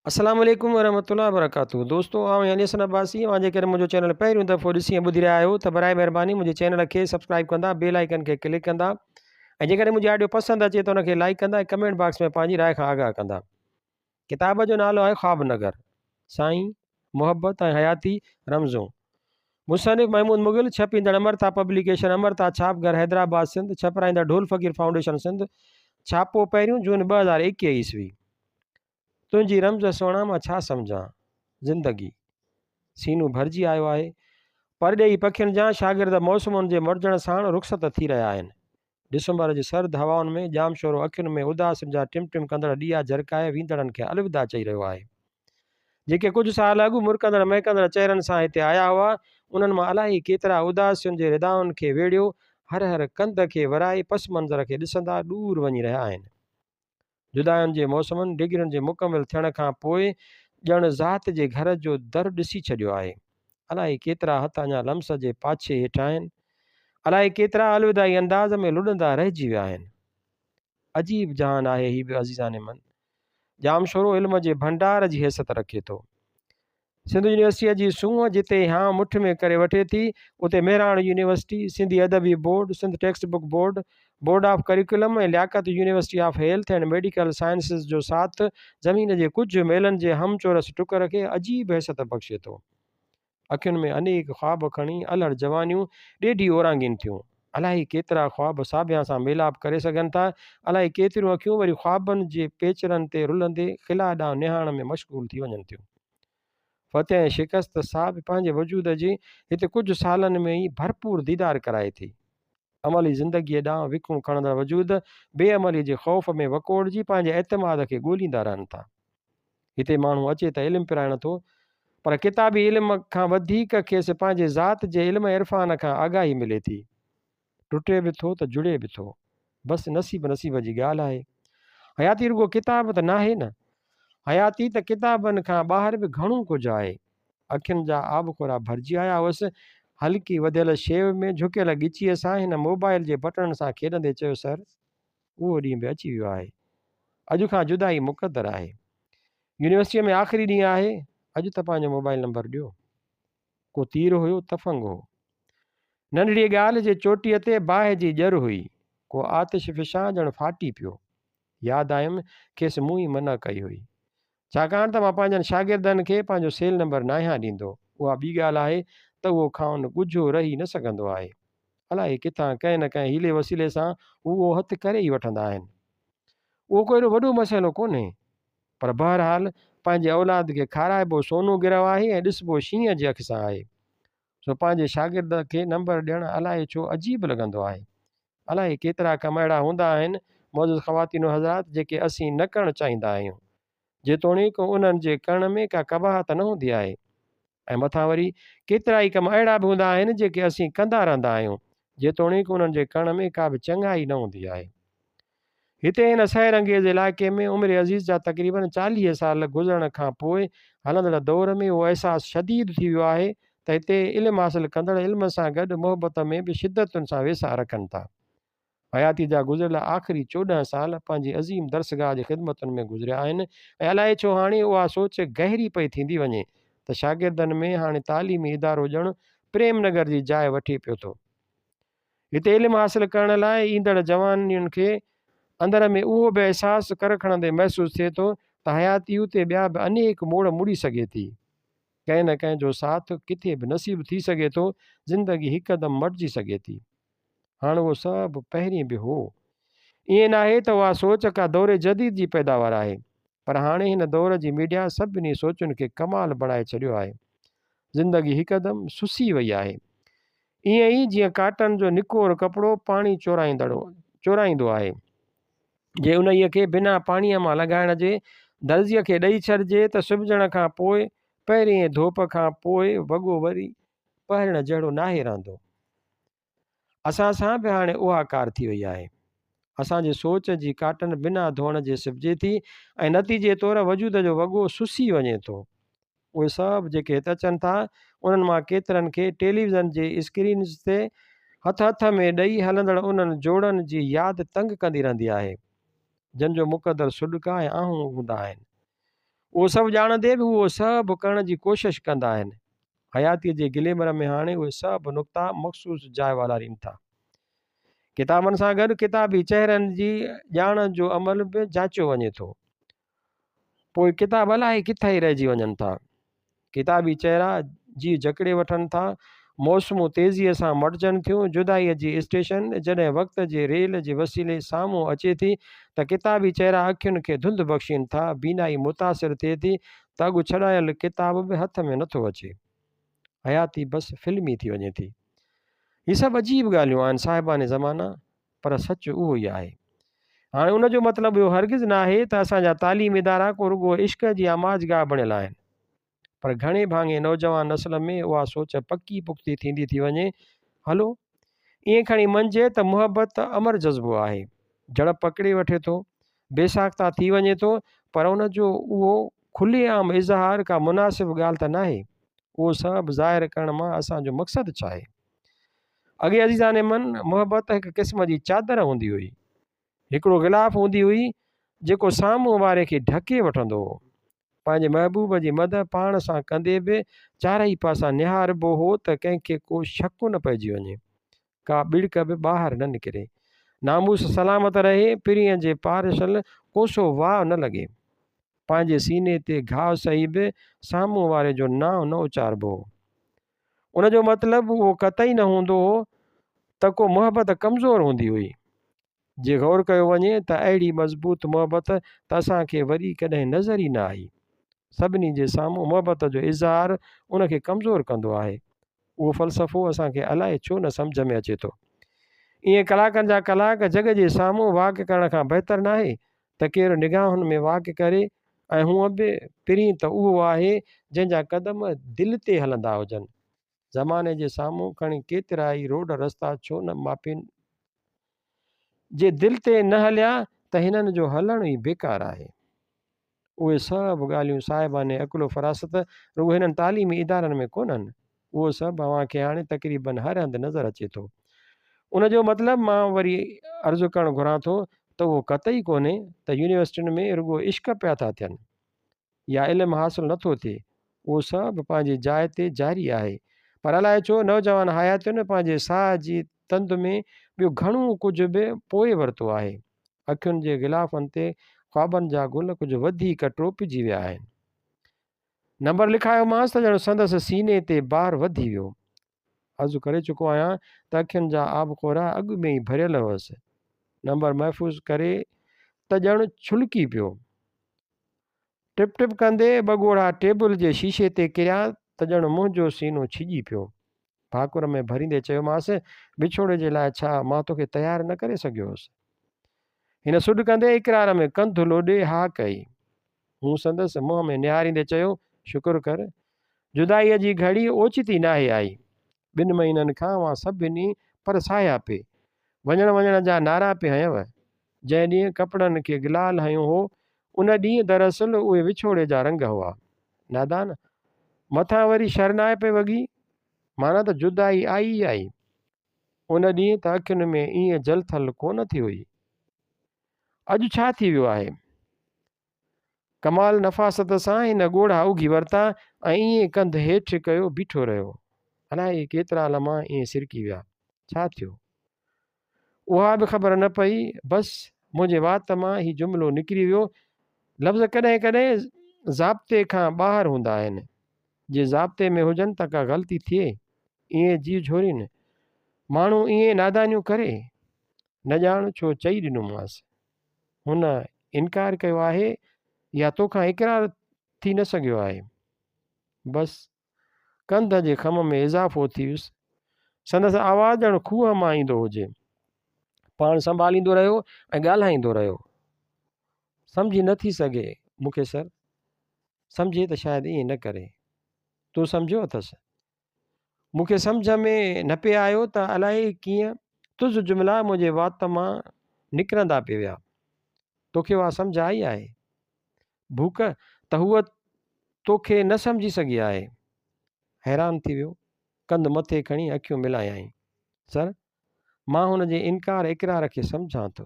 अस्सलाम वालेकुम वरहमतुल्लाहि वबरकातुहू। दोस्तों आउं अनीसन अब्बासी मां जेकर मुंहिंजो चैनल पहिरियों दफ़ो ॾिसी ऐं ॿुधी रहिया आहियो त बराए महिरबानी मुंहिंजे चैनल खे सब्सक्राइब कंदा, बेल आइकन खे क्लिक कंदा ऐं जेकॾहिं मुंहिंजी ऑडियो पसंदि अचे त उनखे लाइक कंदा ऐं कमेंट बॉक्स में पंहिंजी राय खां आगाह कंदा। किताब जो नालो आहे ख्वाबनगर, साईं मुहबत ऐं हयाती रमज़ूं। मुसनिफ़ महमूद मुग़िल, छपींदड़ अमरता पब्लिकेशन, अमरता छापघर, हैदराबाद सिंध। छपराईंदड़ ढोल फ़कीर फाउंडेशन सिंध। छापो पहिरियों जून 2021 ईस्वी। तुंहिंजी रमज़ सोणा मां छा सम्झां, ज़िंदगी सीनू भरिजी आयो आहे। परॾेही पखियुनि जा शागिर्द मौसमुनि जे मुरझण साण रुख़सत थी रहिया आहिनि। डिसंबर जी सर्द हवाउनि में जाम शोरो अखियुनि में उदासनि जा टिम टिम कंदड़ ॾीआ झरकाए वींदड़नि खे अलविदा चई रहियो आहे। जेके कुझु साल अॻु मुरकंदड़ महकंदड़ चहिरनि सां हिते आया हुआ, उन्हनि मां अलाही केतिरा उदासियुनि जे रिदाउनि खे वेड़ियो हर हर कंध खे वराए पस मंज़र खे ॾिसंदा दूर वञी रहिया आहिनि। जुदायुनि जे मौसमनि डिग्रियुनि जे मुकमिल थियण खां पोइ ॼण ज़ात जे घर जो दर ॾिसी छॾियो आहे। अलाए केतिरा हथ अञा लम्स जे पाछे हेठि आहिनि, अलाए केतिरा अलविदाई अंदाज़ में लुॾंदा रहिजी विया आहिनि। अजीब जहान आहे ही बि अज़ीज़ाने मन। जाम शोरो इल्म जे भंडार जी हैसियत रखे थो। सिंध यूनिवर्सिटीअ जी सूंहं जिते हां मुठ में करे वठे थी, उते मेराण university, Sindhi Adabi board, Sindh textbook board, board of curriculum ऐं Liaquat university of health and medical sciences जो साथ ज़मीन जे कुझु मेलनि जे हमचोरस टुकर खे अजीब हैसियत बख़्शे थो। अखियुनि में अनेक ख्वाब खणी अलड़ जवानियूं ॾेढी ओरांगीनि थियूं। अलाही केतिरा ख्वाब साबिया सां मेलाप करे सघनि था। अलाही केतिरियूं अखियूं वरी ख्वाबनि जे पेचरनि ते रुलंदे खिला ॾांहुं निहारण में मशगूल थी वञनि थियूं। फ़तेह ऐं शिकस्त साहब पंहिंजे वजूद जी हिते कुझु सालनि में ई भरपूर दीदार कराए थी। अमली ज़िंदगीअ ॾांहुं विखूं खणंदड़ वजूद बेअमली जे ख़ौफ़ में वकोड़जी पंहिंजे एतमाद खे ॻोल्हींदा रहनि था। हिते माण्हू अचे त इल्मु पिराइण थो, पर किताबी इल्म खां वधीक खेसि पंहिंजे ज़ात जे इल्म इरफ़ान खां आगाही मिले थी। टुटे बि थो त जुड़े बि थो, बसि नसीब नसीब जी ॻाल्हि आहे। हयाती रुगो किताब त नाहे न, हयाती त किताबनि खां ॿाहिरि बि घणो कुझु आहे। अखियुनि जा आबखोरा भरिजी आया हुअसि। हल्की वधियल शेव में झुकियल ॻिचीअ सां हिन मोबाइल जे बटण सां खेॾंदे चयो, सर उहो ॾींहुं बि अची वियो आहे। अॼु खां जुदाई मुक़दर आहे। यूनिवर्सिटीअ में आख़िरी ॾींहुं आहे। अॼु त पंहिंजो मोबाइल नंबर ॾियो। को तीर हुयो, तफ़ंग हो। नंढड़ी ॻाल्हि जे चोटीअ ते बाहि जी ॼर हुई। को आतिश फिशां ॼण फाटी पियो। यादि आयुमि खेसि मूं ई मना कई हुई, छाकाणि त मां पंहिंजनि शागिर्दनि खे पंहिंजो सेल नंबर न आहियां ॾींदो। उहा ॿी ॻाल्हि आहे त उहो खाउन ॻुझो रही न सघंदो आहे। अलाए किथां कंहिं न कंहिं हीले वसीले सां उहो हथु करे ई वठंदा आहिनि। उहो को एॾो वॾो मसइलो कोन्हे, पर बहरहाल पंहिंजे औलाद खे खाराइबो सोनो गिरव आहे ऐं ॾिसबो शींहं जे अख सां आहे। सो पंहिंजे शागिर्द खे नंबर ॾियणु अलाए छो अजीब लॻंदो आहे। अलाए केतिरा कम अहिड़ा हूंदा आहिनि मौजूद ख़वातीन हज़रात जेके असीं न करणु चाहींदा आहियूं, जेतोणीकि उन्हनि जे करण में का कबाहत न हूंदी आहे। ऐं मथां वरी केतिरा ई कम अहिड़ा बि हूंदा आहिनि जेके असीं कंदा रहंदा आहियूं, जेतोणीकि उन्हनि जे करण में का बि चङाई न हूंदी आहे। हिते हिन सैर अंगेज़ इलाइक़े में उमिरि अज़ीज़ जा तक़रीबन 40 साल गुज़रण खां पोइ हलंदड़ दौर में उहो अहसासु शदीद थी वियो आहे त हिते इल्मु हासिलु कंदड़ इल्म सां गॾु मुहबत में बि शिदतुनि सां वेसा रखनि था। हयाती जा गुज़िरियल आख़िरी 14 साल पंहिंजी अज़ीम दर्सगाह जी ख़िदमतुनि में गुज़रिया आहिनि ऐं अलाए छो हाणे उहा सोच गहरी पई थींदी वञे त शागिर्दनि में हाणे तालीमी इदारो ॼण प्रेमनगर जी जाइ वठी पियो थो। हिते इल्मु हासिलु करण लाइ ईंदड़ जवानियुनि खे अंदर में उहो बि अहसासु कर खणंदे महसूसु थिए थो त हयाती उते ॿिया बि अनेक मोड़ मुड़ी सघे थी। कंहिं न कंहिं जो साथ किथे बि नसीबु थी सघे थो। ज़िंदगी हिकदमि मटिजी सघे थी। हाणे उहो सभु पहिरीं बि हो। ईअं न आहे त उहा सोच का दौरे जदीद जी पैदावार आहे, पर हाणे हिन दौर जी मीडिया सभिनी सोचुनि खे कमाल बणाए छॾियो आहे। ज़िंदगी हिकदमि सुसी वई आहे। ईअं ई जीअं काटन जो निकोर कपिड़ो पाणी चोराईंदो आहे। जे उन खे बिना पाणीअ मां लॻाइण जे दर्जीअ खे ॾेई छॾिजे त सिबजण खां पोइ पहिरें धोप खां पोइ वॻो वरी पहिरण जहिड़ो नाहे रहंदो। असां सां बि हाणे उहा कार थी वई आहे। असांजी सोच जी काटन बिना धोअण जे सिबजे थी ऐं नतीजे तौर वजूद जो वॻो सुसी वञे थो। उहे सभु जेके हिते अचनि था, उन्हनि मां केतिरनि खे टेलीविज़न जे स्क्रीन्स ते हथ हथ में ॾेई हलंदड़ उन्हनि जोड़नि जी यादि तंग कंदी रहंदी आहे, जंहिंजो मुक़दर सुॾका ऐं आऊं हूंदा आहिनि। उहो सभु ॼाणंदे बि उहो सभु करण जी कोशिशि कंदा आहिनि। हयातीअ जे गिलेमर में हाणे उहे सभु नुक़्ता मख़सूस जाइ वालारीनि था। किताबनि सां गॾु किताबी चहिरनि जी ॼाण जो अमल बि जाचियो वञे थो। पोइ किताब अलाए किथे ई रहिजी वञनि था। किताबी चहिरा जी जकड़े वठनि था, मौसमूं तेज़ीअ सां मटिजनि थियूं, जुदाईअ जी स्टेशन जॾहिं वक़्त जे रेल जे वसीले साम्हूं अचे थी त किताबी चहिरा अखियुनि खे धुंध बख़्शीनि था, बीनाई मुतासिर थिए थी त अॻु छॾायल किताब बि हथ में नथो अचे। हयाती बसि फिल्मी थी वञे थी। हीअ सभु अजीब ॻाल्हियूं आहिनि साहिबाने ज़माना, पर सच उहो ई आहे। हाणे उनजो मतिलबु इहो हरगिज़ न आहे त असांजा तालीम इदारा को रुॻो इश्क जी आमाज़गाह बणियल आहिनि, पर घणे भाङे नौजवान नस्ल में उहा सोच पकी पुख़्ती थींदी थी वञे। हलो ईअं खणी मञिजे त मुहबत अमर जज़्बो आहे, जड़ पकिड़े वठे थो, बेसाख्ता थी वञे थो, पर उनजो उहो खुले आम इज़हार का मुनासिब ॻाल्हि त न आहे। उहो सभु ज़ाहिर करण मां असांजो मक़सदु छा आहे? अॻे अज़ीज़ाने मन मुहबत हिकु क़िस्म जी चादर हूंदी हुई, हिकिड़ो गिलाफ़ हूंदी हुई जेको साम्हूं वारे खे ढके वठंदो हो। पंहिंजे महबूब जी मद पाण सां कंदे बि चारई पासा निहारबो हो त कंहिंखे को शक न पइजी वञे, का ॿिड़क बि ॿाहिरि न निकिरे, नामूस सलामत रहे, पिरीअ जे पारशल कोसो वाह न लॻे, पंहिंजे सीने ते घाव सही बि साम्हूं वारे जो नाव न उचारबो हो। उनजो मतिलबु उहो कतई न हूंदो हो त को मुहबत कमज़ोर हूंदी हुई। जे गौर कयो वञे त अहिड़ी मज़बूत मुहबत त असांखे वरी कॾहिं नज़र ई न आई। सभिनी जे साम्हूं मुहबत जो इज़हार उनखे कमज़ोर कंदो आहे। उहो फ़लसफ़ो असांखे अलाए छो न सम्झ में अचे थो। ईअं कलाकनि जा कलाक जग जे साम्हूं वाक़ करण खां बहितर न आहे त केरु निगाहुनि में वाक़ करे, ऐं हूअं बि पिरीं त उहो आहे जंहिंजा कदम दिलि ते हलंदा हुजनि। ज़माने जे साम्हूं खणी केतिरा ई रोड रस्ता छो न मापीनि, जे दिलि ते न हलिया त हिननि जो हलणु ई बेकार आहे। उहे सभु ॻाल्हियूं साहिबाने अकुल फ़रासत रुॻो हिननि तालीमी इदारनि में कोन्हनि। उहो सभु अव्हांखे हाणे तक़रीबन हर हंधि नज़र अचे थो। उनजो मतिलबु मां वरी अर्ज़ु करणु घुरां थो त उहो कतई कोन्हे त यूनिवर्सिटियुनि में रुॻो इश्क पिया था थियनि या इल्मु हासिलु नथो थिए। उहो सभु पंहिंजी जाइ ते जारी आहे, पर अलाए छो नौजवान हयातियुनि पंहिंजे साह जी तंद में ॿियो घणो कुझु बि पोइ वरितो आहे। अखियुनि जे गिलाफ़नि ते ख्वाबनि जा गुल कुझु वधीक टोपिजी विया आहिनि। नंबर लिखायोमांसि त ॼण संदसि सीने ते बार वधी वियो। अर्ज़ु करे चुको आहियां त अखियुनि जा आबखोरा अॻु में ई भरियल हुअसि। नंबर महफ़ूज़ करे त ॼण छुलकी पियो। टिप टिप कंदे ॿ टेबल जे शीशे ते किरिया त ॼण मुंहिंजो सीनो छिॼी पियो। भाकुर में भरींदे चयोमांसि, विछोड़े जे लाइ छा मां तोखे तयारु न करे सघियो हुअसि? हिन सुॾ कंदे इक़रार में कंधु लोॾे हा कई। हूं संदसि मुंहं में निहारींदे चयो, शुक्र कर, जुदाईअ जी घड़ी ओचिती नाहे आई। 2 महीननि खां मां सभिनी पर साया पे वञण जा नारा पे हयव। जंहिं ॾींहुं कपिड़नि खे गिलाल हयो हो, उन ॾींहुं दरअसल उहे विछोड़े जा रंग हुआ। नादान मथां वरी शरनाए पे वॻी, माना त जुदाई आई ई आई। उन ॾींहुं त अखियुनि में ईअं जलथल कोन थी हुई। अॼु छा थी वियो आहे? कमाल नफ़ासत सां हिन ॻोढ़ा उघी वरिता ऐं ईअं कंधु हेठि कयो बीठो रहियो। अलाए केतिरा लम्हा ईअं सिरकी विया। छा थियो? उहा बि ख़बर न पई। बसि मुंहिंजे वात मां ही जुमिलो निकिरी वियो, लफ़्ज़ कॾहिं कॾहिं ज़ाब्ते खां ॿाहिरि हूंदा आहिनि। जे ज़ाब्ते में हुजनि त का ग़लती थिए, ईअं जी झोरीनि माण्हू ईअं नादानियूं करे। न ॼाण छो चई ॾिनोमांसि, हुन इनकार कयो आहे या तोखां इक़रार थी न सघियो आहे। बसि कंध जे खम में इज़ाफ़ो थी वियुसि। संदसि आवाज़ ॼण खूह मां ईंदो हुजे। पाण संभालींदो रहियो ऐं ॻाल्हाईंदो रहियो। सम्झी नथी सघे मूंखे सर, सम्झे त शायदि ईअं न करे। तूं सम्झियो अथसि? मूंखे सम्झ में न पिए आयो त अलाए कीअं तुझ जुमिला मुंहिंजे वात मां निकिरंदा पिए विया। तोखे उहा सम्झ आई आहे? भूख त हूअ तोखे न सम्झी सघी आहे। हैरान थी वियो, कंधु मथे खणी अखियूं मिलायई। सर, मां हुन जे इनकार इक़रार खे सम्झां थो।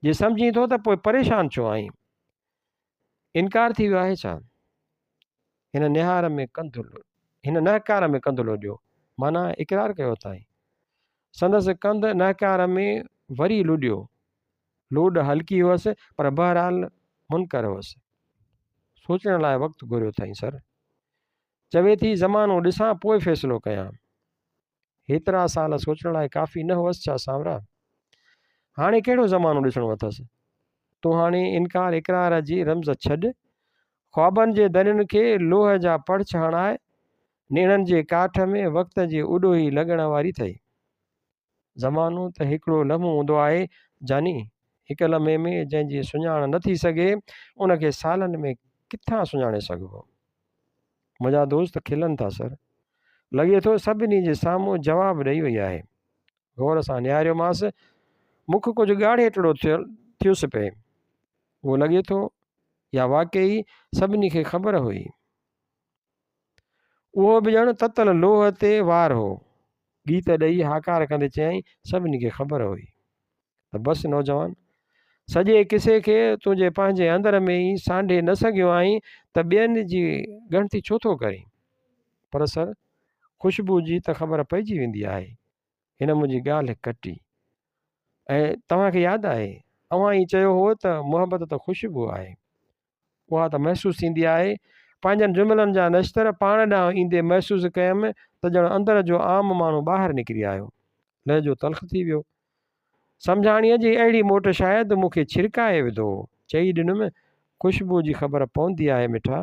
जे सम्झी थो त पोइ परेशान छो आहीं? इनकार थी वियो आहे छा? हिन निहार में कंधु हिन नहकार में कंधु लोॾियो, माना इक़रार कयो ताईं। संदसि कंधु नहकार में वरी लुॾियो, लोड हल्की हुअसि पर बहरहाल मुनकर हुअसि। सोचण लाइ वक़्तु घुरियो अथई सर। चवे थी ज़मानो ॾिसां पोइ फ़ैसिलो कयां। हेतिरा साल सोचण लाइ काफ़ी न हुअसि छा सांवरा? हाणे कहिड़ो ज़मानो ॾिसणो अथसि? तूं हाणे इनकार इक़रार जी रम्ज़ छॾ, ख़्वाबनि जे दरियुनि खे लोह जा पर्छ हणाए, नेणनि जे काठ में वक़्त जी उॾोही लॻण वारी अथई। ज़मानो त हिकिड़ो लम्हो हूंदो आहे जानी, हिकु लम्हे में जंहिंजी सुञाण न थी सघे उनखे सालनि में किथां सुञाणे सघिबो। मुंहिंजा दोस्त खिलनि था सर। लॻे थो सभिनी जे साम्हूं जवाबु ॾेई वई आहे। गौर सां निहारियोमांसि, मुख कुझु ॻाढ़े टिड़ो थियुसि पिए। उहो लॻे थो या वाक़ई सभिनी खे ख़बर हुई। उहो बि ॼण ततल लोह ते वार हो। गीत ॾेई हाकार कंदे चयईं, सभिनी खे ख़बर हुई। त बसि नौजवान, सॼे किसे खे तुंहिंजे पंहिंजे अंदर में ई सांढे न सघियो आहीं त ॿियनि जी ॻणती छो थो करीं? पर सर, ख़ुशबू जी त ख़बर पइजी वेंदी आहे। हिन मुंहिंजी ॻाल्हि कटी ऐं तव्हांखे यादि आहे, अव्हां ई चयो हो त मुहबत त ख़ुशबू आहे, उहा त महसूसु थींदी आहे। पंहिंजनि जुमिलनि जा नश्तर पाण ॾांहुं ईंदे महसूसु कयमि त ॼण अंदर जो आम माण्हू ॿाहिरि निकिरी आयो। लहजो तल्ख़ थी वियो। सम्झाणीअ जी अहिड़ी मोट शायदि मूंखे छिरकाए विधो। चई ॾिनुमि, ख़ुशबू जी ख़बर पवंदी आहे मिठा,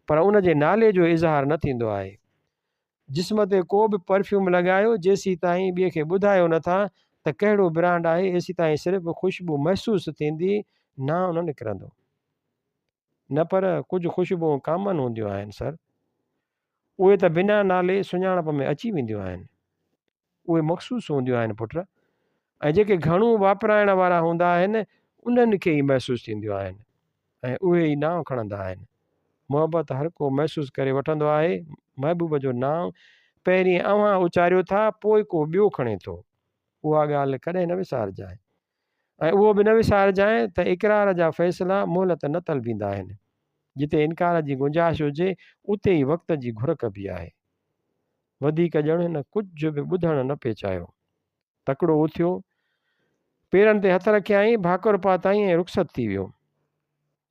पर उन जे नाले जो इज़हार न थींदो आहे। जिस्म ते को बि परफ्यूम लॻायो, जेसीं ताईं ॿिए खे ॿुधायो नथा त कहिड़ो ब्रांड आहे, एसीं ताईं सिर्फ़ु ख़ुशबू महसूसु थींदी, नालो न निकिरंदो। न पर कुझु ख़ुशबूऊं कामन हूंदियूं आहिनि सर। उहे त बिना नाले सुञाणप में अची वेंदियूं आहिनि। उहे मख़सूसु हूंदियूं आहिनि पुट, ऐं जेके घणो वापराइण वारा हूंदा आहिनि उन्हनि खे ई महसूसु थींदियूं आहिनि, ऐं उहे ई नाव खणंदा आहिनि। मुहबत हर को महसूसु करे वठंदो आहे। महबूब जो नाव पहिरीं अव्हां उचारियो था, पोइ को ॿियो खणे थो। उहा ॻाल्हि कॾहिं न विसारजांइ, ऐं उहो बि न विसारजांइ त इक़रार जा फ़ैसिला मोहलत न तलबींदा आहिनि। जिते इनकार जी गुंजाइश हुजे उते ई वक़्त जी घुर कबी आहे। वधीक ॼण हिन कुझु बि ॿुधणु न पिए चाहियो। तकिड़ो उथियो, पेरनि ते हथ रखियाईं, भाकुर पाताईं ऐं रुख़सत थी वियो।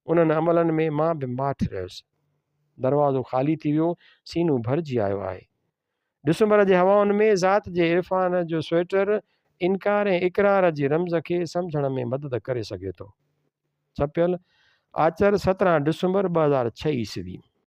उन्हनि अमलनि में मां बि माठि रहियुसि। दरवाज़ो ख़ाली थी वियो, सीनू भरिजी आयो आहे। डिसंबर जे हवाउनि में ज़ात जे इरफ़ान जो स्वेटर इनकार ऐं इक़रार जी रम्ज़ खे सम्झण में मदद करे सघे थो। छपियल आचर 17 डिसंबर 2006 ईस्वी।